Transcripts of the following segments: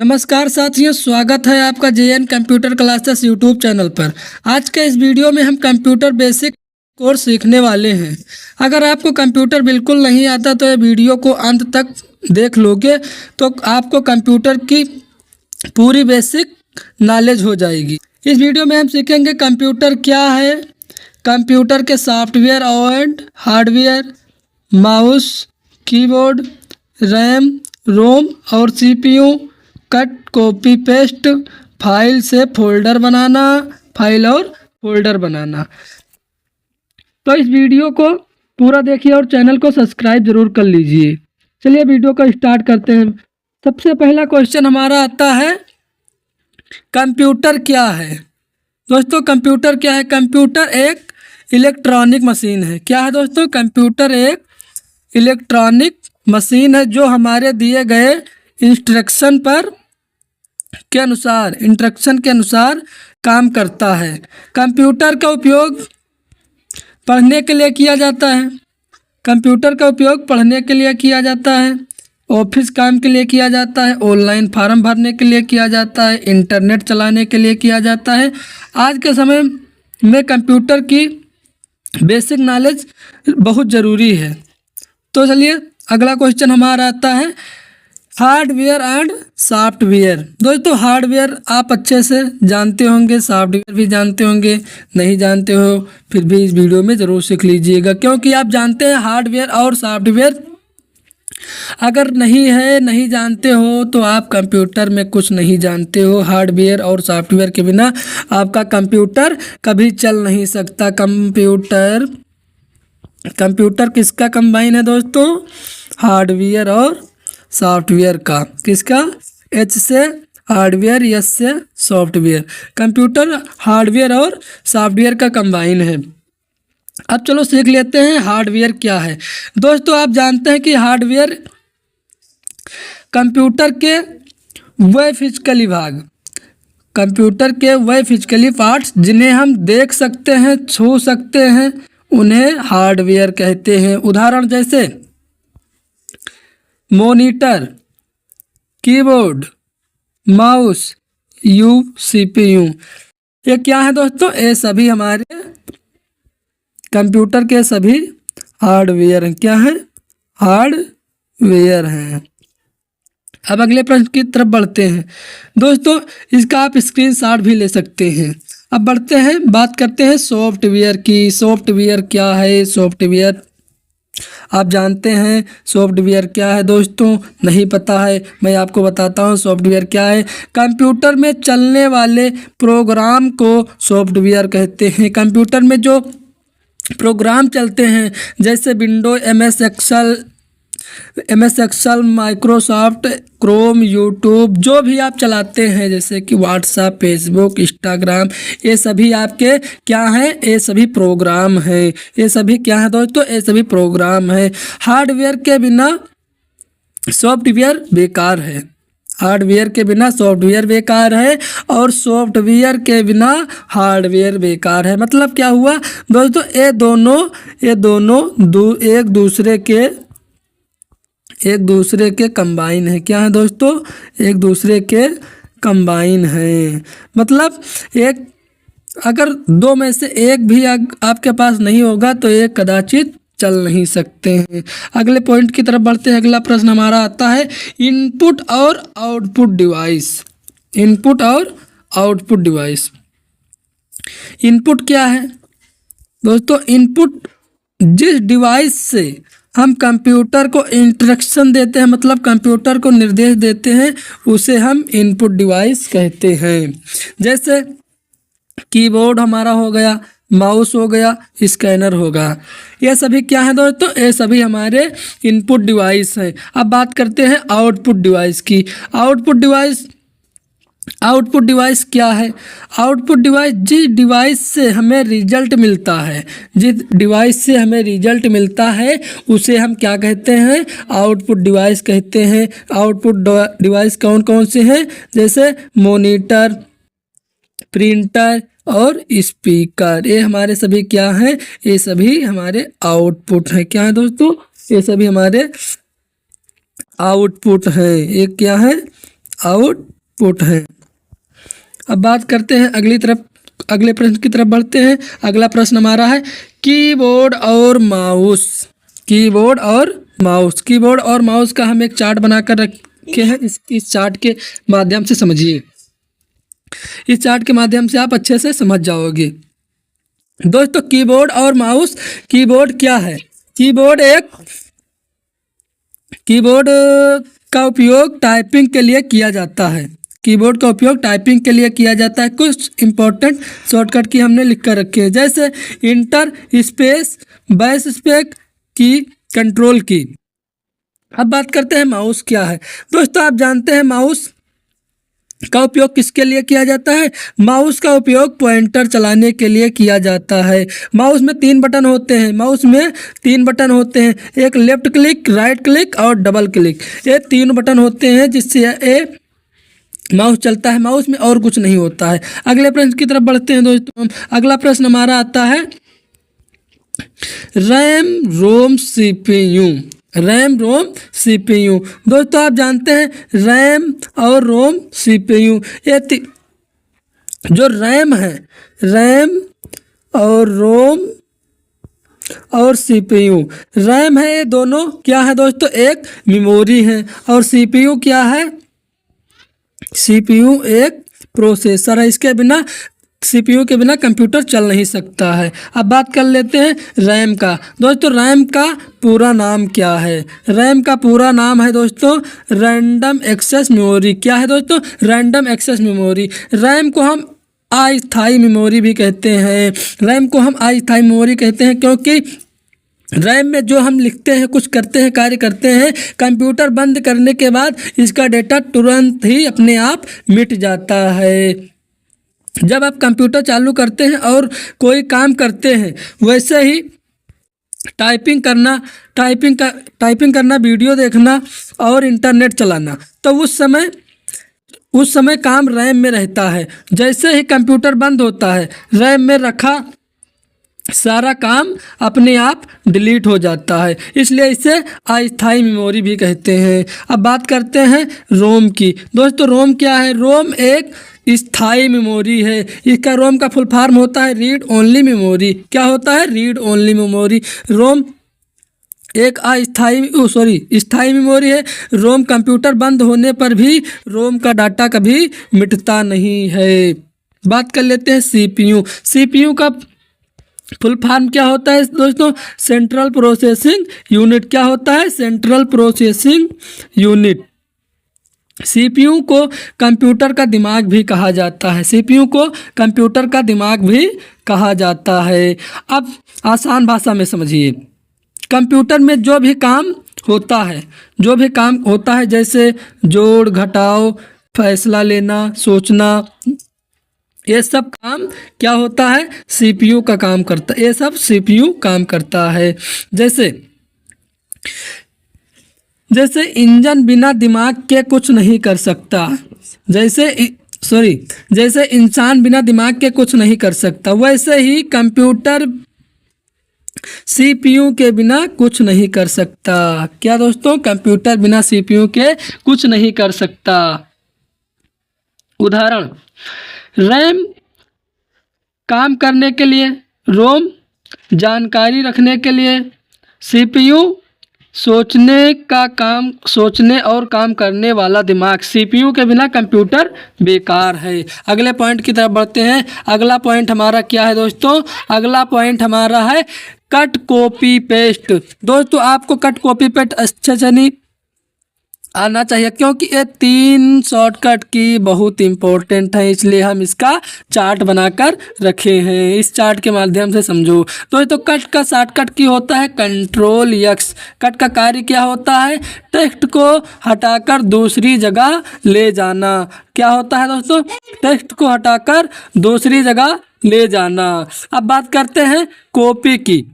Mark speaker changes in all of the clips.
Speaker 1: नमस्कार साथियों, स्वागत है आपका JN computer classes YouTube channel पर। आज के इस वीडियो में हम कंप्यूटर बेसिक कोर्स सीखने वाले हैं। अगर आपको कंप्यूटर बिल्कुल नहीं आता तो ये वीडियो को अंत तक देख लोगे तो आपको कंप्यूटर की पूरी बेसिक नॉलेज हो जाएगी। इस वीडियो में हम सीखेंगे कंप्यूटर क्या है, कंप्यूटर के सॉफ्टवेयर और हार्डवेयर, माउस, कीबोर्ड, रैम, रोम और CPU, cut, copy, paste, file से फोल्डर बनाना, फाइल और फोल्डर बनाना। तो इस वीडियो को पूरा देखिए और चैनल को सब्सक्राइब जरूर कर लीजिए। चलिए वीडियो को स्टार्ट करते हैं। सबसे पहला क्वेश्चन हमारा आता है, कंप्यूटर क्या है। दोस्तों कंप्यूटर क्या है? कंप्यूटर एक इलेक्ट्रॉनिक मशीन है। क्या है दोस्तों? कंप्यूटर एक इलेक्ट्रॉनिक मशीन है जो हमारे दिए गए इंस्ट्रक्शन के अनुसार काम करता है। कंप्यूटर का उपयोग पढ़ने के लिए किया जाता है। कंप्यूटर का उपयोग पढ़ने के लिए किया जाता है, ऑफिस काम के लिए किया जाता है, ऑनलाइन फॉर्म भरने के लिए किया जाता है, इंटरनेट चलाने के लिए किया जाता है। आज के समय में कंप्यूटर की बेसिक नॉलेज बहुत ज़रूरी है। तो चलिए अगला क्वेश्चन हमारा आता है, हार्डवेयर एंड सॉफ्टवेयर। दोस्तों हार्डवेयर आप अच्छे से जानते होंगे, सॉफ्टवेयर भी जानते होंगे। नहीं जानते हो फिर भी इस वीडियो में ज़रूर सीख लीजिएगा, क्योंकि आप जानते हैं हार्डवेयर और सॉफ्टवेयर अगर नहीं जानते हो तो आप कंप्यूटर में कुछ नहीं जानते हो। हार्डवेयर और सॉफ्टवेयर के बिना आपका कंप्यूटर कभी चल नहीं सकता। कंप्यूटर किसका कंबाइन है दोस्तों? हार्डवेयर और सॉफ्टवेयर का। किसका? एच से हार्डवेयर, एस से सॉफ्टवेयर। कंप्यूटर हार्डवेयर और सॉफ्टवेयर का कंबाइन है। अब चलो सीख लेते हैं हार्डवेयर क्या है। दोस्तों आप जानते हैं कि हार्डवेयर कंप्यूटर के वह फिजिकली भाग, कंप्यूटर के वह फिजिकली पार्ट्स जिन्हें हम देख सकते हैं, छू सकते हैं, उन्हें हार्डवेयर कहते हैं। उदाहरण जैसे मॉनिटर, कीबोर्ड, माउस, सीपीयू। ये क्या है दोस्तों? ये सभी हमारे कंप्यूटर के सभी हार्डवेयर हैं। क्या है? हार्डवेयर हैं। अब अगले प्रश्न की तरफ बढ़ते हैं। दोस्तों इसका आप स्क्रीनशॉट भी ले सकते हैं। अब बढ़ते हैं, बात करते हैं सॉफ्टवेयर की। सॉफ्टवेयर क्या है? सॉफ्टवेयर आप जानते हैं सॉफ्टवेयर क्या है दोस्तों? नहीं पता है? मैं आपको बताता हूँ सॉफ्टवेयर क्या है। कंप्यूटर में चलने वाले प्रोग्राम को सॉफ्टवेयर कहते हैं। कंप्यूटर में जो प्रोग्राम चलते हैं जैसे window, M S Excel, Microsoft, Chrome, YouTube, जो भी आप चलाते हैं जैसे कि व्हाट्सएप, फेसबुक, इंस्टाग्राम, ये सभी आपके क्या हैं? ये सभी प्रोग्राम हैं। ये सभी क्या है दोस्तों? ये सभी प्रोग्राम हैं। हार्डवेयर के बिना सॉफ्टवेयर बेकार है। हार्डवेयर के बिना सॉफ्टवेयर बेकार है और सॉफ्टवेयर के बिना हार्डवेयर बेकार है। मतलब क्या हुआ दोस्तों? ये दोनों एक दूसरे के कंबाइन है। क्या है दोस्तों? एक दूसरे के कंबाइन है। मतलब एक अगर दो में से एक भी आपके पास नहीं होगा तो एक कदाचित चल नहीं सकते हैं। अगले पॉइंट की तरफ बढ़ते हैं। अगला प्रश्न हमारा आता है, इनपुट और आउटपुट डिवाइस। इनपुट और आउटपुट डिवाइस। इनपुट क्या है दोस्तों? इनपुट जिस डिवाइस से हम कंप्यूटर को इंस्ट्रक्शन देते हैं, मतलब कंप्यूटर को निर्देश देते हैं, उसे हम इनपुट डिवाइस कहते हैं। जैसे कीबोर्ड हमारा हो गया, माउस हो गया, स्कैनर होगा। ये सभी क्या है दोस्तों? ये सभी हमारे इनपुट डिवाइस हैं। अब बात करते हैं आउटपुट डिवाइस की। आउटपुट डिवाइस क्या है? आउटपुट डिवाइस जिस डिवाइस से हमें रिजल्ट मिलता है, उसे हम क्या कहते हैं? आउटपुट डिवाइस कहते हैं। आउटपुट डिवाइस कौन कौन से हैं? जैसे मॉनिटर, प्रिंटर और स्पीकर। ये हमारे सभी क्या हैं? ये सभी हमारे आउटपुट हैं। क्या है दोस्तों? ये सभी हमारे आउटपुट हैं। ये क्या है? आउटपुट है। अब बात करते हैं अगले प्रश्न की तरफ बढ़ते हैं। अगला प्रश्न हमारा है कीबोर्ड और माउस। कीबोर्ड और माउस का हम एक चार्ट बनाकर रखे हैं। इस चार्ट के माध्यम से समझिए। इस चार्ट के माध्यम से आप अच्छे से समझ जाओगे। दोस्तों कीबोर्ड और माउस, कीबोर्ड क्या है? कीबोर्ड का उपयोग टाइपिंग के लिए किया जाता है। कीबोर्ड का उपयोग टाइपिंग के लिए किया जाता है। कुछ इंपॉर्टेंट शॉर्टकट की हमने लिख कर रखे हैं, जैसे इंटर, स्पेस, बैश स्पेस की, कंट्रोल की। अब बात करते हैं माउस क्या है। दोस्तों आप जानते हैं माउस का उपयोग किसके लिए किया जाता है? माउस का उपयोग पॉइंटर चलाने के लिए किया जाता है। माउस में 3 बटन होते हैं। एक लेफ्ट क्लिक, राइट क्लिक और डबल क्लिक। ये 3 बटन होते हैं जिससे ये माउस चलता है। माउस में और कुछ नहीं होता है। अगले प्रश्न की तरफ बढ़ते हैं दोस्तों। अगला प्रश्न हमारा आता है रैम रोम सीपीयू। दोस्तों आप जानते हैं रैम और रोम सीपीयू, ये जो रैम है, रैम और रोम और सीपीयू। रैम है, ये दोनों क्या है दोस्तों? एक मेमोरी है। और सीपीयू क्या है? सीपीयू एक प्रोसेसर है। सीपीयू के बिना कंप्यूटर चल नहीं सकता है। अब बात कर लेते हैं रैम का। दोस्तों रैम का पूरा नाम क्या है? रैम का पूरा नाम है दोस्तों रैंडम एक्सेस मेमोरी। क्या है दोस्तों? Random access memory. रैम को हम अस्थायी मेमोरी भी कहते हैं। क्योंकि रैम में जो हम लिखते हैं, कुछ करते हैं, कार्य करते हैं, कंप्यूटर बंद करने के बाद इसका डेटा तुरंत ही अपने आप मिट जाता है। जब आप कंप्यूटर चालू करते हैं और कोई काम करते हैं, वैसे ही टाइपिंग करना, वीडियो देखना और इंटरनेट चलाना, तो उस समय काम रैम में रहता है। जैसे ही कंप्यूटर बंद होता है, रैम में रखा सारा काम अपने आप डिलीट हो जाता है। इसलिए इसे अस्थायी मेमोरी भी कहते हैं। अब बात करते हैं रोम की। दोस्तों रोम क्या है? रोम एक स्थायी मेमोरी है। इसका रोम का फुल फॉर्म होता है रीड ओनली मेमोरी। क्या होता है? Read only memory. रोम एक स्थायी मेमोरी है। रोम कंप्यूटर बंद होने पर भी रोम का डाटा कभी मिटता नहीं है। बात कर लेते हैं सीपीयू का फुल फॉर्म क्या होता है दोस्तों? Central processing unit. क्या होता है? Central processing unit. सीपीयू को कंप्यूटर का दिमाग भी कहा जाता है। अब आसान भाषा में समझिए। कंप्यूटर में जो भी काम होता है, जैसे जोड़, घटाव, फैसला लेना, सोचना, ये सब काम क्या होता है? सीपीयू का काम करता है। ये सब सीपीयू काम करता है। जैसे इंजन बिना दिमाग के कुछ नहीं कर सकता, जैसे इंसान बिना दिमाग के कुछ नहीं कर सकता, वैसे ही कंप्यूटर सीपीयू के बिना कुछ नहीं कर सकता। क्या दोस्तों? कंप्यूटर बिना सीपीयू के कुछ नहीं कर सकता। उदाहरण, रैम काम करने के लिए, रोम जानकारी रखने के लिए, सीपीयू सोचने और काम करने वाला दिमाग। सीपीयू के बिना कंप्यूटर बेकार है। अगले पॉइंट की तरफ बढ़ते हैं। अगला पॉइंट हमारा क्या है दोस्तों? अगला पॉइंट हमारा है कट कॉपी पेस्ट। दोस्तों आपको कट कॉपी पेस्ट अच्छे से नहीं आना चाहिए, क्योंकि ये 3 शॉर्टकट की बहुत इम्पोर्टेंट है, इसलिए हम इसका चार्ट बनाकर रखे हैं। इस चार्ट के माध्यम से समझो। तो कट का शॉर्टकट की होता है कंट्रोल एक्स। कट का कार्य क्या होता है? टेक्स्ट को हटाकर दूसरी जगह ले जाना। क्या होता है दोस्तों? टेक्स्ट को हटाकर दूसरी जगह ले जाना। अब बात करते हैं कॉपी की।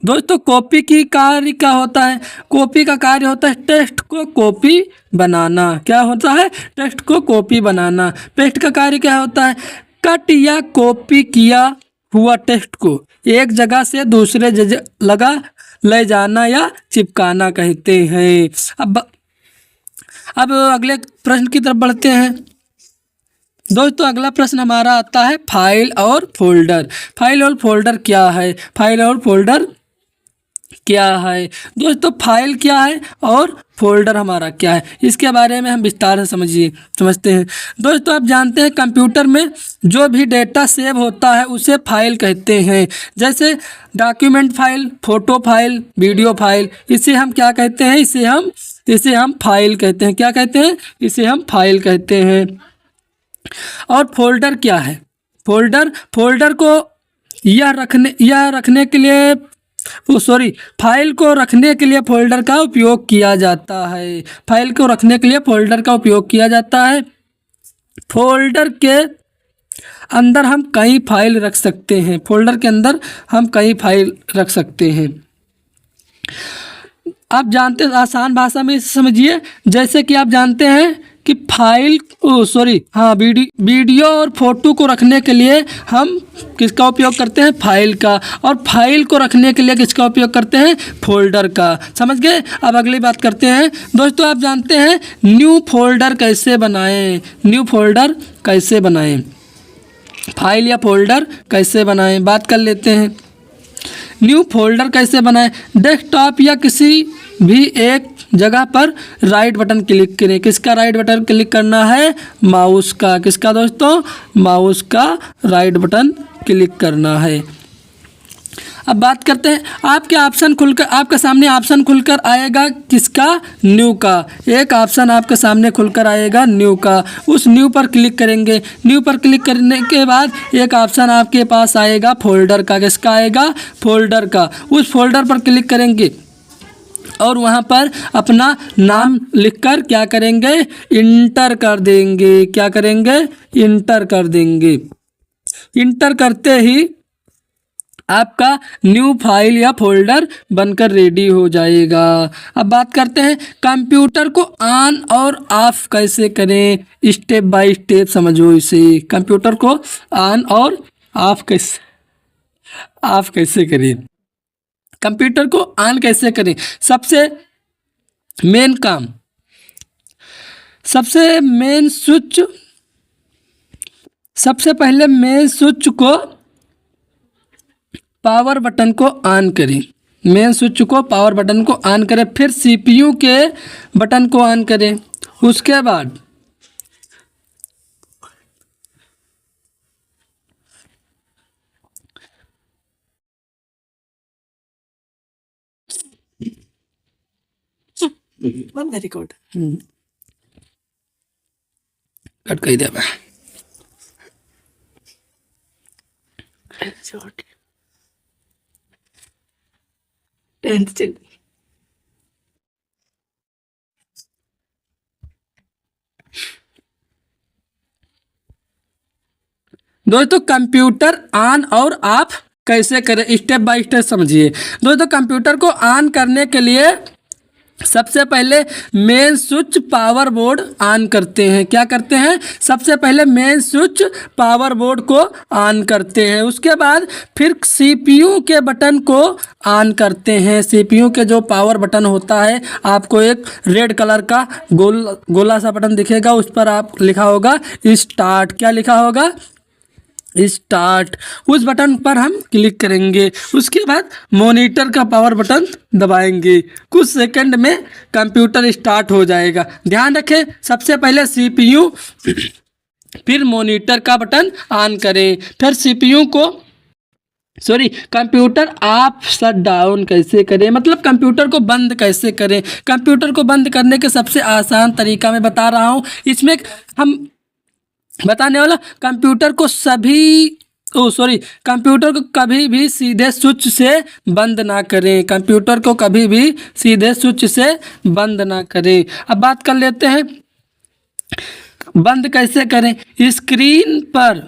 Speaker 1: दोस्तों कॉपी की कार्य क्या होता है? कॉपी का कार्य होता है टेक्स्ट को कॉपी बनाना। क्या होता है? टेक्स्ट को कॉपी बनाना। पेस्ट का कार्य क्या होता है? कट या कॉपी किया हुआ टेक्स्ट को एक जगह से दूसरे जगह ले जाना या चिपकाना कहते हैं। अब अब अगले प्रश्न की तरफ बढ़ते हैं दोस्तों। अगला प्रश्न हमारा आता है फाइल और फोल्डर। फाइल और फोल्डर क्या है? फाइल और फोल्डर क्या है दोस्तों? फाइल क्या है और फोल्डर हमारा क्या है, इसके बारे में हम विस्तार से समझते हैं। दोस्तों आप जानते हैं कंप्यूटर में जो भी डेटा सेव होता है उसे फाइल कहते हैं। जैसे document file, photo file, video file, इसे हम क्या कहते हैं? इसे हम फाइल कहते हैं। क्या कहते हैं? इसे हम फाइल कहते हैं। और फोल्डर क्या है? फोल्डर को यह रखने के लिए फाइल को रखने के लिए फोल्डर का उपयोग किया जाता है। फाइल को रखने के लिए फोल्डर का उपयोग किया जाता है। फोल्डर के अंदर हम कई फाइल रख सकते हैं। फोल्डर के अंदर हम कई फाइल रख सकते हैं। आप जानते हैं, आसान भाषा में समझिए, जैसे कि आप जानते हैं कि वीडियो और फोटो को रखने के लिए हम किसका उपयोग करते हैं? फाइल का। और फाइल को रखने के लिए किसका उपयोग करते हैं? फोल्डर का। समझ गए? अब अगली बात करते हैं दोस्तों। आप जानते हैं न्यू फोल्डर कैसे बनाएं? न्यू फोल्डर कैसे बनाएं? फाइल या फोल्डर कैसे बनाएं? बात कर लेते हैं। न्यू फोल्डर कैसे बनाएं? डेस्कटॉप या किसी भी एक जगह पर राइट बटन क्लिक करें। किसका राइट बटन क्लिक करना है? माउस का। किसका दोस्तों? माउस का राइट बटन क्लिक करना है। अब बात करते हैं, आपके सामने ऑप्शन खुलकर आएगा किसका? न्यू का। एक ऑप्शन आपके सामने खुलकर आएगा न्यू का। उस न्यू पर क्लिक करेंगे। न्यू पर क्लिक करने के बाद एक ऑप्शन आपके पास आएगा फोल्डर का। किसका आएगा? फोल्डर का। उस फोल्डर पर क्लिक करेंगे और वहाँ पर अपना नाम लिखकर क्या करेंगे? इंटर कर देंगे। क्या करेंगे? इंटर कर देंगे। इंटर करते ही आपका न्यू फाइल या फोल्डर बनकर रेडी हो जाएगा। अब बात करते हैं कंप्यूटर को ऑन और ऑफ कैसे करें? स्टेप बाय स्टेप समझो इसे। कंप्यूटर को ऑन और ऑफ कैसे करें? कंप्यूटर को ऑन कैसे करें? सबसे पहले मेन स्विच को पावर बटन को ऑन करें। मेन स्विच को पावर बटन को ऑन करें। फिर सीपीयू के बटन को ऑन करें। उसके बाद रिकॉर्ड कट कर दिया। दोस्तों कंप्यूटर ऑन और ऑफ कैसे करें? स्टेप बाय स्टेप समझिए। दोस्तों कंप्यूटर को ऑन करने के लिए सबसे पहले main switch power board on करते हैं। क्या करते हैं? सबसे पहले मेन स्विच पावर बोर्ड को ऑन करते हैं। उसके बाद फिर सीपीयू के बटन को ऑन करते हैं। सीपीयू के जो पावर बटन होता है, आपको एक रेड कलर का गोला सा बटन दिखेगा, उस पर आप लिखा होगा स्टार्ट। क्या लिखा होगा? स्टार्ट। उस बटन पर हम क्लिक करेंगे। उसके बाद मॉनिटर का पावर बटन दबाएंगे। कुछ सेकंड में कंप्यूटर स्टार्ट हो जाएगा। ध्यान रखें, सबसे पहले सीपीयू फिर मॉनिटर का बटन ऑन करें। फिर कंप्यूटर ऑफ शट डाउन कैसे करें? मतलब कंप्यूटर को बंद कैसे करें? कंप्यूटर को बंद करने के सबसे आसान तरीका मैं बता रहा हूँ। इसमें हम बताने वाला कंप्यूटर को कभी भी सीधे स्विच से बंद ना करें। कंप्यूटर को कभी भी सीधे स्विच से बंद ना करें। अब बात कर लेते हैं बंद कैसे करें। स्क्रीन पर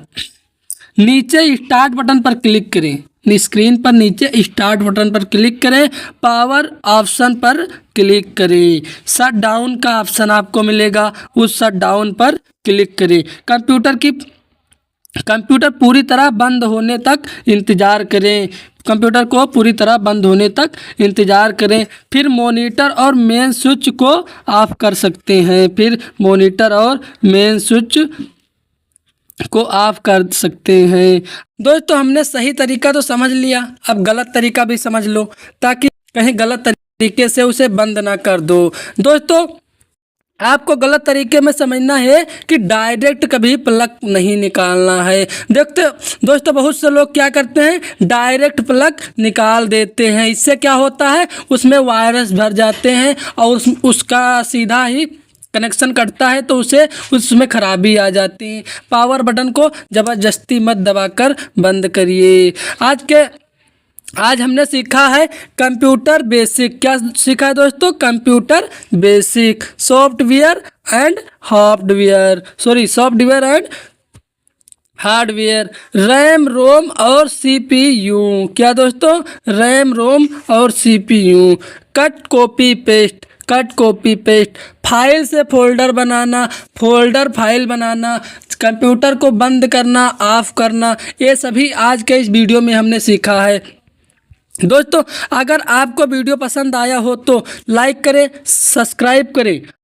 Speaker 1: नीचे स्टार्ट बटन पर क्लिक करें। स्क्रीन पर नीचे स्टार्ट बटन पर क्लिक करें। पावर ऑप्शन पर क्लिक करें। शट डाउन का ऑप्शन आपको मिलेगा, उस शट डाउन पर क्लिक करें। कंप्यूटर की कंप्यूटर पूरी तरह बंद होने तक इंतज़ार करें। कंप्यूटर को पूरी तरह बंद होने तक इंतज़ार करें। फिर मॉनिटर और मेन स्विच को ऑफ कर सकते हैं। फिर मॉनिटर और मेन स्विच को ऑफ कर सकते हैं। दोस्तों, हमने सही तरीका तो समझ लिया, अब गलत तरीका भी समझ लो ताकि कहीं गलत तरीके से उसे बंद ना कर दो। दोस्तों, आपको गलत तरीके में समझना है कि डायरेक्ट कभी प्लग नहीं निकालना है। देखते दोस्तों, बहुत से लोग क्या करते हैं, डायरेक्ट प्लग निकाल देते हैं। इससे क्या होता है, उसमें वायरस भर जाते हैं और उसका सीधा ही कनेक्शन कटता है तो उसे उसमें खराबी आ जाती है। पावर बटन को ज़बरदस्ती मत दबाकर बंद करिए। आज हमने सीखा है कंप्यूटर बेसिक। क्या सीखा है दोस्तों? Computer basic, software and hardware, RAM ROM और सीपीयू। क्या दोस्तों? रैम रोम और CPU. Cut copy paste, file से फोल्डर बनाना, फोल्डर फाइल बनाना, कंप्यूटर को बंद करना, ऑफ करना, ये सभी आज के इस वीडियो में हमने सीखा है। दोस्तों, अगर आपको वीडियो पसंद आया हो तो लाइक करें, सब्सक्राइब करें